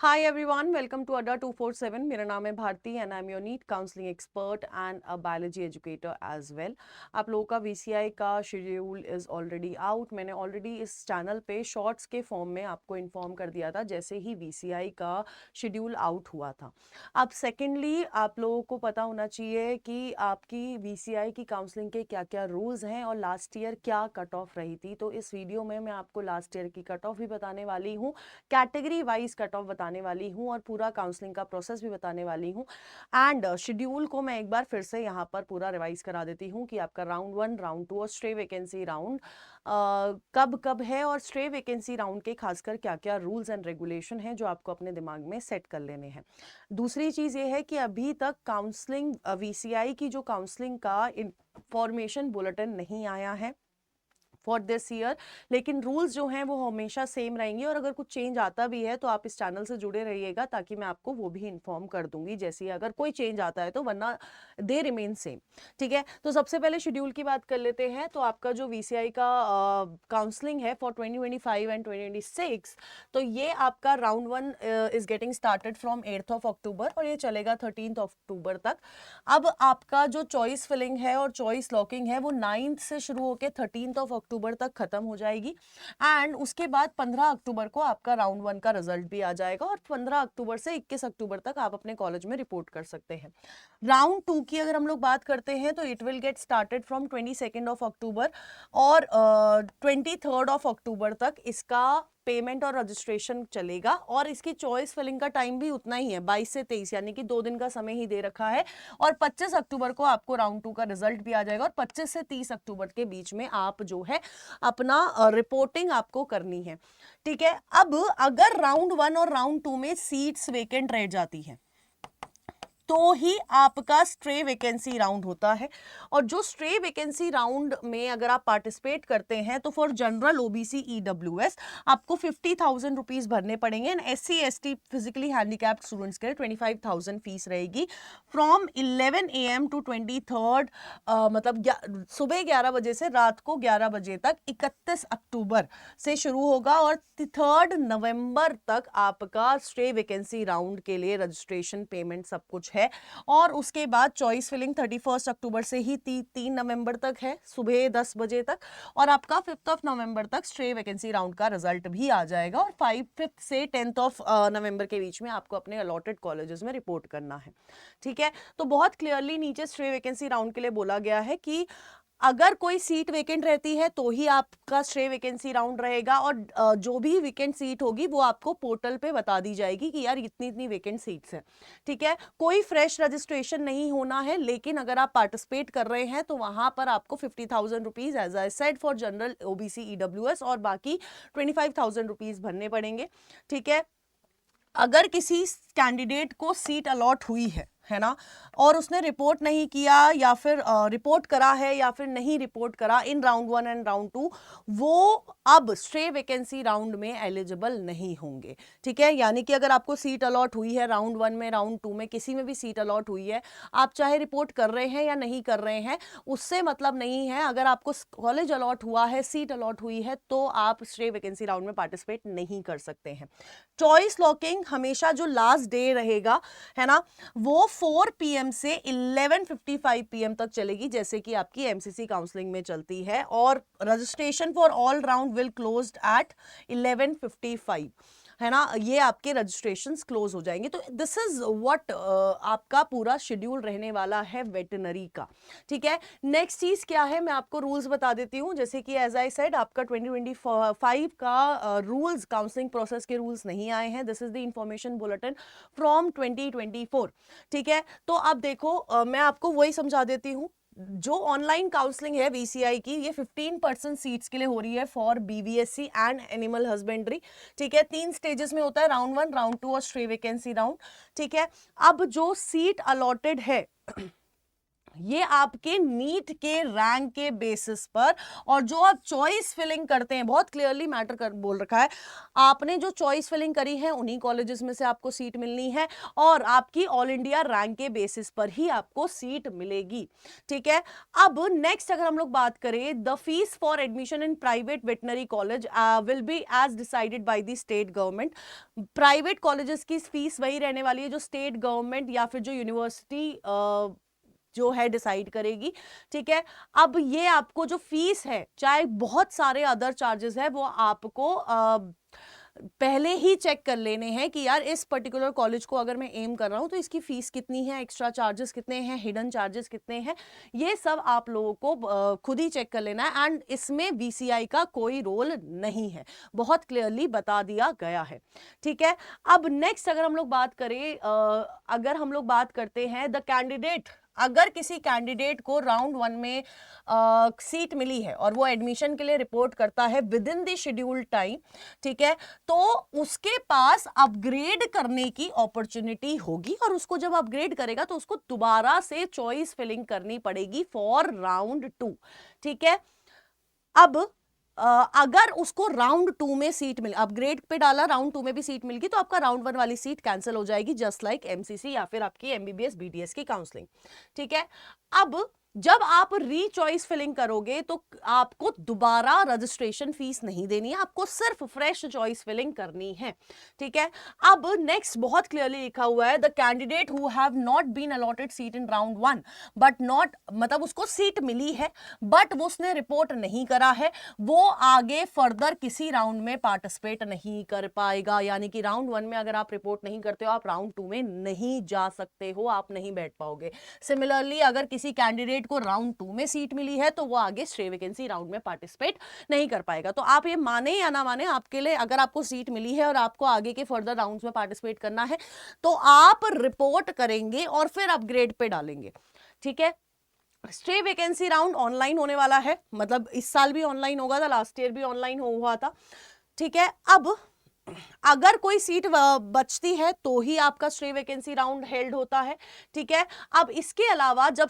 Hi everyone, welcome to अड्डा 247। मेरा नाम है Bharti and I am your NEET counselling expert and a biology educator as well. आप लोगों का वीसीआई का शेड्यूल इज़ ऑलरेडी आउट। मैंने ऑलरेडी इस चैनल पे शॉर्ट्स के फॉर्म में आपको इन्फॉर्म कर दिया था जैसे ही वीसीआई का शेड्यूल आउट हुआ था। अब सेकेंडली आप लोगों को पता होना चाहिए कि आपकी वीसीआई की काउंसलिंग के क्या क्या रूल्स हैं और लास्ट ईयर क्या कट ऑफ रही थी। तो इस वीडियो में मैं आपको लास्ट ईयर की कट ऑफ भी बताने वाली हूँ, कैटेगरी वाइज कट ऑफ बताने वाली हूँ और पूरा काउंसलिंग का प्रोसेस भी बताने वाली हूँ। एंड शेड्यूल को मैं एक बार फिर से यहाँ पर पूरा रिवाइज करा देती हूँ कि आपका राउंड 1, राउंड 2 और स्ट्रे वैकेंसी राउंड कब कब है और स्ट्रे वैकेंसी राउंड के खासकर क्या क्या रूल्स एंड रेगुलेशन हैं जो आपको अपने दिमाग में सेट कर लेने हैं। दूसरी चीज़ ये है कि अभी तक काउंसलिंग वीसीआई की जो काउंसलिंग का इंफॉर्मेशन बुलेटिन नहीं आया है फॉर दिस ईयर, लेकिन रूल्स जो हैं वो हमेशा सेम रहेंगे और अगर कुछ चेंज आता भी है तो आप इस चैनल से जुड़े रहिएगा ताकि मैं आपको वो भी इन्फॉर्म कर दूंगी जैसे अगर कोई चेंज आता है तो, वरना दे रिमेन सेम। ठीक है, तो सबसे पहले शेड्यूल की बात कर लेते हैं। तो आपका जो वीसीआई का काउंसलिंग है फॉर 2025 एंड 2026, तो ये आपका round 1 is getting started from 8th of October और ये चलेगा 13th अक्टूबर तक। अब आपका जो चॉइस फिलिंग है और चॉइस लॉकिंग है वो 9th से शुरू होकर 13th ऑफ अक्टूबर तक खत्म हो जाएगी एंड उसके बाद 15 अक्टूबर को आपका राउंड 1 का रिजल्ट भी आ जाएगा और 15 अक्टूबर से 21 अक्टूबर तक आप अपने कॉलेज में रिपोर्ट कर सकते हैं। राउंड 2 की अगर हम लोग बात करते हैं तो it will get started from 22 of October और 23 ऑफ अक्टूबर तक इसका पेमेंट और रजिस्ट्रेशन चलेगा और इसकी चॉइस फिलिंग का टाइम भी उतना ही है, 22 से 23, यानी कि 2 दिन का समय ही दे रखा है। और 25 अक्टूबर को आपको राउंड 2 का रिजल्ट भी आ जाएगा और 25 से 30 अक्टूबर के बीच में आप जो है अपना रिपोर्टिंग आपको करनी है। ठीक है, अब अगर राउंड 1 और राउंड 2 में सीट्स वेकेंट रह जाती है तो ही आपका स्ट्रे वैकेंसी राउंड होता है। और जो स्ट्रे वैकेंसी राउंड में अगर आप पार्टिसिपेट करते हैं तो फॉर जनरल ओबीसी ईडब्ल्यूएस आपको 50,000 रुपीज भरने पड़ेंगे and SC ST physically handicapped students के लिए 25,000 फीस रहेगी फ्रॉम 11 AM टू 23rd, मतलब सुबह 11 बजे से रात को 11 बजे तक 31 अक्टूबर से शुरू होगा और 3rd नवंबर तक आपका स्ट्रे वैकेंसी राउंड के लिए रजिस्ट्रेशन पेमेंट सब कुछ है। और उसके बाद चॉइस फिलिंग 31 अक्टूबर से ही 3 नवंबर तक है सुबह 10 बजे तक और आपका 5th ऑफ नवंबर तक स्ट्रे वैकेंसी राउंड का रिजल्ट भी आ जाएगा और 5th से 10th ऑफ नवंबर के बीच में आपको अपने अलॉटेड कॉलेजेस में रिपोर्ट करना है। ठीक है, तो बहुत क्लियरली नीचे स्ट्रे वैकेंसी राउंड के लिए बोला गया है कि अगर कोई सीट वेकेंट रहती है तो ही आपका स्ट्रे वैकेंसी राउंड रहेगा और जो भी वेकेंट सीट होगी वो आपको पोर्टल पे बता दी जाएगी कि यार इतनी इतनी वेकेंट सीट्स हैं। ठीक है, कोई फ्रेश रजिस्ट्रेशन नहीं होना है, लेकिन अगर आप पार्टिसिपेट कर रहे हैं तो वहां पर आपको 50,000 rupees as I said for general OBC EWS और बाकी 25,000 रुपीज भरने पड़ेंगे। ठीक है, अगर किसी कैंडिडेट को सीट अलॉट हुई है ना, और उसने रिपोर्ट नहीं किया या फिर रिपोर्ट करा है या फिर नहीं रिपोर्ट करा इन राउंड 1 एंड राउंड 2, वो अब स्ट्रे वैकेंसी राउंड में एलिजिबल नहीं होंगे। ठीक है, यानी कि अगर आपको सीट अलॉट हुई है राउंड 1 में, राउंड 2 में, किसी में भी सीट अलॉट हुई है, आप चाहे रिपोर्ट कर रहे हैं या नहीं कर रहे हैं उससे मतलब नहीं है। अगर आपको कॉलेज अलॉट हुआ है, सीट अलॉट हुई है, तो आप स्ट्रे वैकेंसी राउंड में पार्टिसिपेट नहीं कर सकते हैं। चॉइस लॉकिंग हमेशा जो लास्ट डे रहेगा है ना, वो 4 PM से 11:55 PM तक चलेगी जैसे कि आपकी एमसीसी काउंसलिंग में चलती है और registration for all round will closed eight 11:55, है ना, ये आपके रजिस्ट्रेशंस क्लोज हो जाएंगे। तो दिस इज व्हाट आपका पूरा शेड्यूल रहने वाला है वेटनरी का। ठीक है, नेक्स्ट चीज क्या है मैं आपको रूल्स बता देती हूँ। जैसे कि एज आई सेड आपका 2025 का रूल्स, काउंसलिंग प्रोसेस के रूल्स नहीं आए हैं। This is the information bulletin from 2024। ठीक है, तो अब देखो मैं आपको वही समझा देती हूँ। जो ऑनलाइन काउंसलिंग है वीसीआई की, ये 15% सीट्स के लिए हो रही है for BVSc and animal husbandry. ठीक है, 3 स्टेजेस में होता है, राउंड 1, राउंड 2 और स्ट्रे वैकेंसी राउंड। ठीक है, अब जो सीट अलॉटेड है ये आपके नीट के रैंक के बेसिस पर, और जो आप चॉइस फिलिंग करते हैं, बहुत क्लियरली मैटर कर बोल रखा है, आपने जो चॉइस फिलिंग करी है उन्हीं कॉलेजेस में से आपको सीट मिलनी है, और आपकी ऑल इंडिया रैंक के बेसिस पर ही आपको सीट मिलेगी। ठीक है, अब नेक्स्ट अगर हम लोग बात करें, the fees for admission in private veterinary college will be as decided by the state government. Private colleges की फीस वही रहने वाली है जो स्टेट गवर्नमेंट या फिर जो यूनिवर्सिटी जो है डिसाइड करेगी। ठीक है, अब ये आपको जो फीस है, चाहे बहुत सारे अदर चार्जेस है, वो आपको पहले ही चेक कर लेने हैं कि यार इस पर्टिकुलर कॉलेज को अगर मैं एम कर रहा हूं तो इसकी फीस कितनी है, एक्स्ट्रा चार्जेस कितने हैं, हिडन चार्जेस कितने हैं, ये सब आप लोगों को खुद ही चेक कर लेना है। एंड इसमें बीसीआई का कोई रोल नहीं है, बहुत क्लियरली बता दिया गया है। ठीक है, अब नेक्स्ट अगर हम लोग बात करें, अगर हम लोग बात करते हैं द कैंडिडेट, अगर किसी कैंडिडेट को राउंड 1 में सीट मिली है और वो एडमिशन के लिए रिपोर्ट करता है with in the scheduled time, ठीक है, तो उसके पास अपग्रेड करने की अपॉर्चुनिटी होगी, और उसको जब अपग्रेड करेगा तो उसको दोबारा से चॉइस फिलिंग करनी पड़ेगी फॉर राउंड 2। ठीक है, अब अगर उसको राउंड 2 में सीट मिल, अपग्रेड पे डाला, राउंड 2 में भी सीट मिल गई, तो आपका राउंड 1 वाली सीट कैंसिल हो जाएगी, जस्ट लाइक एमसीसी या फिर आपकी एमबीबीएस बीडीएस की काउंसलिंग। ठीक है, अब जब आप री चॉइस फिलिंग करोगे तो आपको दोबारा रजिस्ट्रेशन फीस नहीं देनी है, आपको सिर्फ फ्रेश चॉइस फिलिंग करनी है। ठीक है, अब नेक्स्ट बहुत क्लियरली लिखा हुआ है, the candidate who have not been allotted seat in round 1 but not, मतलब उसको सीट मिली है बट वो उसने रिपोर्ट नहीं करा है, वो आगे फर्दर किसी राउंड में पार्टिसिपेट नहीं कर पाएगा। यानी कि राउंड 1 में अगर आप रिपोर्ट नहीं करते हो, आप राउंड 2 में नहीं जा सकते हो, आप नहीं बैठ पाओगे। सिमिलरली अगर किसी कैंडिडेट को राउंड 2 में सीट मिली है तो वो आगे स्टे वैकेंसी राउंड में पार्टिसिपेट नहीं कर पाएगा। तो आप ये माने या ना माने, आपके लिए अगर आपको सीट मिली है और आपको आगे के फर्दर राउंड्स में पार्टिसिपेट करना है तो आप रिपोर्ट करेंगे और फिर अपग्रेड पे डालेंगे। ठीक है, स्टे वैकेंसी राउंड ऑनलाइन होने वाला है, मतलब इस साल भी ऑनलाइन होगा था, लास्ट ईयर भी ऑनलाइन हुआ था। ठीक है, अब अगर कोई सीट बचती है तो ही आपका स्टे वैकेंसी राउंड हेल्ड होता है। ठीक है, अब इसके अलावा जब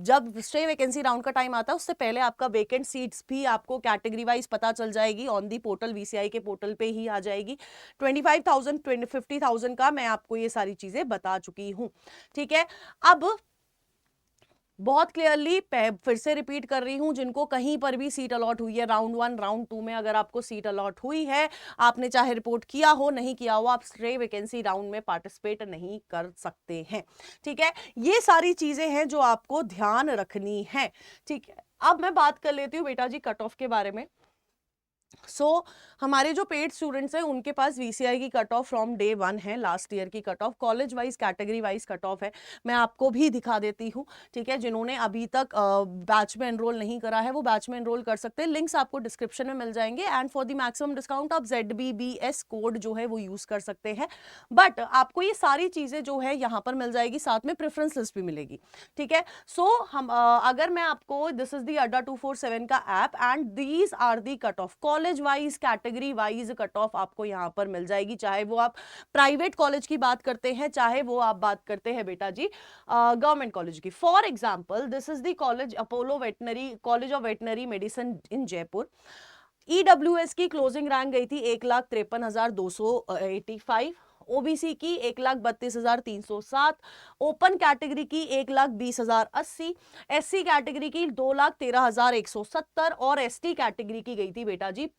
जब स्टे वैकेंसी राउंड का टाइम आता है, उससे पहले आपका वेकेंट सीट्स भी आपको कैटेगरी वाइज पता चल जाएगी, ऑन दी पोर्टल, वीसीआई के पोर्टल पे ही आ जाएगी। 25,000 50,000 का मैं आपको ये सारी चीजें बता चुकी हूं। ठीक है, अब बहुत क्लियरली फिर से रिपीट कर रही हूं, जिनको कहीं पर भी सीट अलॉट हुई है राउंड 1 राउंड 2 में, अगर आपको सीट अलॉट हुई है, आपने चाहे रिपोर्ट किया हो नहीं किया हो, आप स्टे वैकेंसी राउंड में पार्टिसिपेट नहीं कर सकते हैं। ठीक है, ये सारी चीजें हैं जो आपको ध्यान रखनी है। ठीक है, अब मैं बात कर लेती हूँ बेटा जी कट ऑफ के बारे में। हमारे जो पेड स्टूडेंट्स हैं उनके पास वीसीआई की कट ऑफ फ्रॉम डे 1 है, लास्ट ईयर की cut off, college wise category wise cut of है, मैं आपको भी दिखा देती हूँ। ठीक है, जिन्होंने अभी तक बैच में एनरोल नहीं करा है वो बैच में एनरोल कर सकते हैं, लिंक्स आपको डिस्क्रिप्शन में मिल जाएंगे। And for the maximum discount आप ZBBS कोड जो है वो यूज कर सकते हैं, बट आपको ये सारी चीजें जो है यहाँ पर मिल जाएगी, साथ में प्रेफरेंस लिस्ट भी मिलेगी। ठीक है, हम अगर मैं आपको, दिस इज द अड्डा 247 का app and these are the cut off, college wise category wise cut off आपको यहां पर मिल जाएगी, चाहे वो आप प्राइवेट कॉलेज की बात करते हैं, चाहे वो आप बात करते हैं बेटा जी गवर्नमेंट कॉलेज की। For example this is the college Apollo veterinary, college of veterinary medicine in Jaipur. EWS की क्लोजिंग रैंक गई थी 1,53,285, ओबीसी की 1,32,307, ओपन कैटेगरी की 1,20,080, एससी कैटेगरी की 2,13,170 और एसटी कैटेगरी की गई थी बेटा जी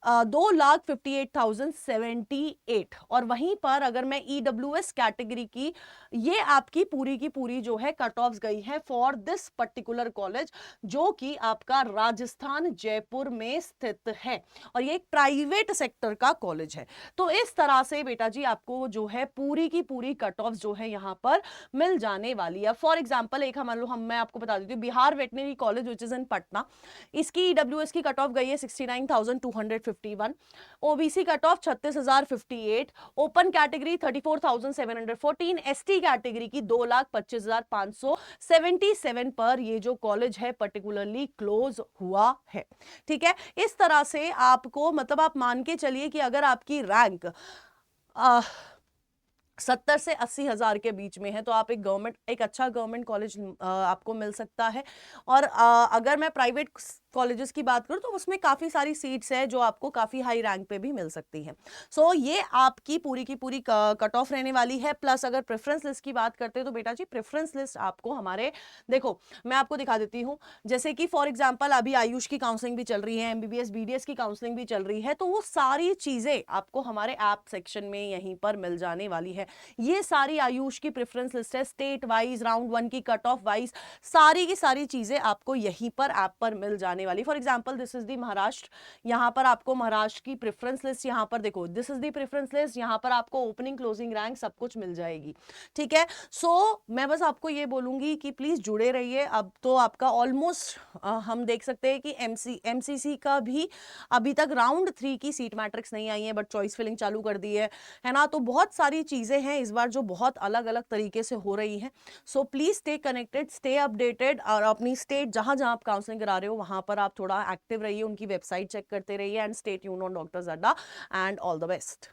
2,58,078। और वहीं पर अगर मैं ईडब्ल्यूएस कैटेगरी की, ये आपकी पूरी की पूरी जो है कट ऑफ्स गई है फॉर दिस पर्टिकुलर कॉलेज, जो कि आपका राजस्थान जयपुर में स्थित है, और ये एक प्राइवेट सेक्टर का कॉलेज है। तो इस तरह से बेटा जी आपको जो है पूरी की पूरी कट ऑफ्स जो है यहाँ पर मिल जाने वाली है। फॉर एग्जाम्पल एक मैं आपको बता देती हूँ, Bihar veterinary college which is in Patna, इसकी ईडब्ल्यूएस की कट ऑफ गई है 69,251, OBC cut off 36,058, open category 34,714, ST category की 2,25,577 पर ये जो कॉलेज है पर्टिकुलरली क्लोज हुआ है। ठीक है, इस तरह से आपको, मतलब आप मान के चलिए कि अगर आपकी रैंक 70 से 80 हज़ार के बीच में है, तो आप एक अच्छा गवर्नमेंट कॉलेज आपको मिल सकता है। और अगर मैं प्राइवेट कॉलेजेस की बात करूँ तो उसमें काफ़ी सारी सीट्स है जो आपको काफ़ी हाई रैंक पे भी मिल सकती हैं। सो ये आपकी पूरी की पूरी कट ऑफ रहने वाली है। प्लस अगर प्रेफरेंस लिस्ट की बात करते हैं तो बेटा जी प्रेफरेंस लिस्ट आपको हमारे, देखो मैं आपको दिखा देती हूँ, जैसे कि फॉर एग्जांपल अभी आयुष की काउंसलिंग भी चल रही है, एमबीबीएस बीडीएस की काउंसलिंग भी चल रही है, तो वो सारी चीज़ें आपको हमारे ऐप सेक्शन में यहीं पर मिल जाने वाली है। ये सारी आयुष की प्रेफरेंस लिस्ट है, स्टेट वाइज, राउंड 1 की कट ऑफ वाइज, सारी की सारी चीजें आपको यहीं पर ऐप पर मिल जाने वाली। For example this is the Maharashtra, यहाँ पर आपको महाराष्ट्र की प्रेफरेंस लिस्ट, यहाँ पर देखो this is the preference list, यहाँ पर आपको ओपनिंग क्लोजिंग रैंक सब कुछ मिल जाएगी। ठीक है, सो मैं बस आपको ये बोलूंगी कि प्लीज जुड़े रहिए। अब तो आपका ऑलमोस्ट हम देख सकते हैं कि एमसीसी का भी अभी तक राउंड 3 की सीट मैट्रिक्स नहीं आई है, बट चॉइस फिलिंग चालू कर दी है ना। तो बहुत सारी चीजें हैं इस बार जो बहुत अलग अलग तरीके से हो रही हैं। So please stay connected, stay updated, और अपनी स्टेट जहां जहां आप काउंसलिंग करा रहे हो वहां पर आप थोड़ा एक्टिव रहिए, उनकी वेबसाइट चेक करते रहिए, and stay tuned on doctors अड्डा, एंड ऑल द बेस्ट।